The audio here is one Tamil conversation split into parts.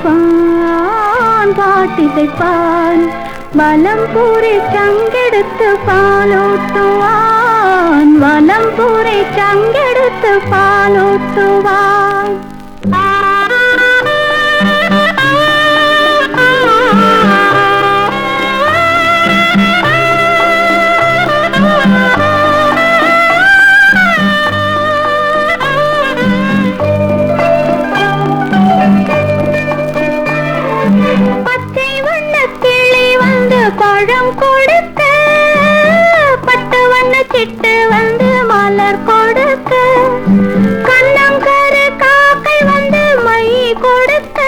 பாலெடுப்பான் பாட்டிசைப்பான் வலம் பூரி சங்கெடுத்து பாலூட்டுவான் வலம் பூரி சங்கெடுத்து பாலூட்டுவான் பழம் கொடுக்க பட்டு வண்ண சிட்டு வந்து மலர் கொடுக்க கண்ணங்கரு காக்கை வந்து மை கொடுக்க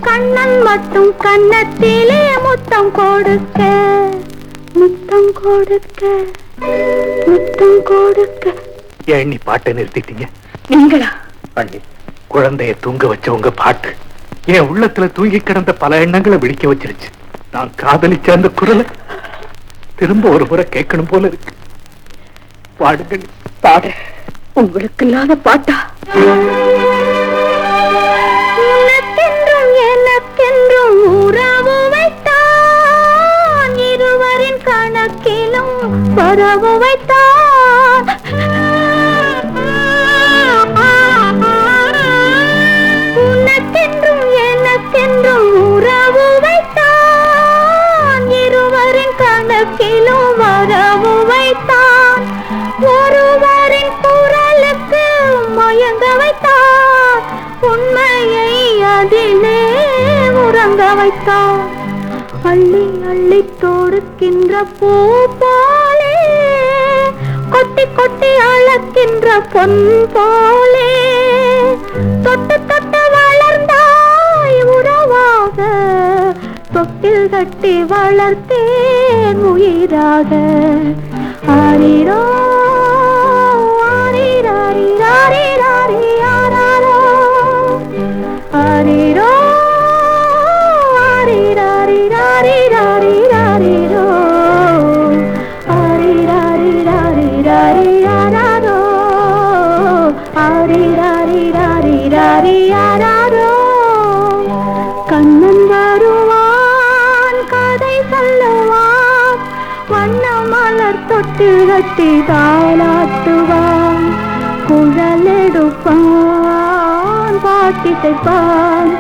கண்ணன் மட்டும் கன்னத்திலே முத்தம் கொடுக்க முத்தம் கொடுக்க முத்தம் கொடுக்க. ஏன் நீ பாட்டை நிறுத்திட்டீங்க? நீங்களா? அண்ணி, குழந்தைய தூங்க வச்ச உங்க பாட்டு என் உள்ளத்துல தூங்கி கிடந்த பல எண்ணங்களை விழிக்க வச்சிருச்சு. நான் காதலிச்ச அந்த குரலை திரும்ப ஒரு முறை கேட்கணும் போல இருக்கு. பாடுங்கள். பாடு. உங்களுக்கு இல்லாத பாட்டா? எனக்கென்றும் உறவு வைத்தான், இருவரின் கணக்கிலும் பரவு வைத்தான். உனக்கென்றும் எனக்கென்றும் உறவு வைத்தான், இருவரின் கணக்கிலும் வரவு வைத்தான். ஒருவரின் குரலுக்கு மயங்க வைத்தான், உண்மையை அதிலே உறங்க வைத்தான். அள்ளி அள்ளி தொடுக்கின்ற பூ போலே, கொட்டி கொட்டி அழக்கின்ற பொன் போலே, தொட்டு தொட்டு வளர்ந்தாய் உறவாக, தொட்டில் கட்டி வளர்த்தேன் உயிராக. ஆரிரோ ஆரிராரிராரிராரி ஆராரோ, ஆரிரோ ஆரிராரிராரிராரிராரிரோ, ஆரிராரிராரிராரி ஆராரோ, ஆரிராரிராரிராரி ஆராரோ. கண்ணன் வருவான் கதை சொல்லுவான், வண்ண மலர் தொட்டு கட்டி தாளாட்டுவான். குழல் எடுப்பான் பாட்டிசைப்பான்,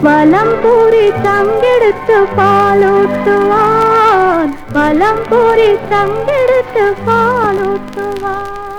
வலம் பூரி சங்கெடுத்து பாலூட்டுவான், வலம் பூரி சங்கெடுத்து பாலூட்டுவான்.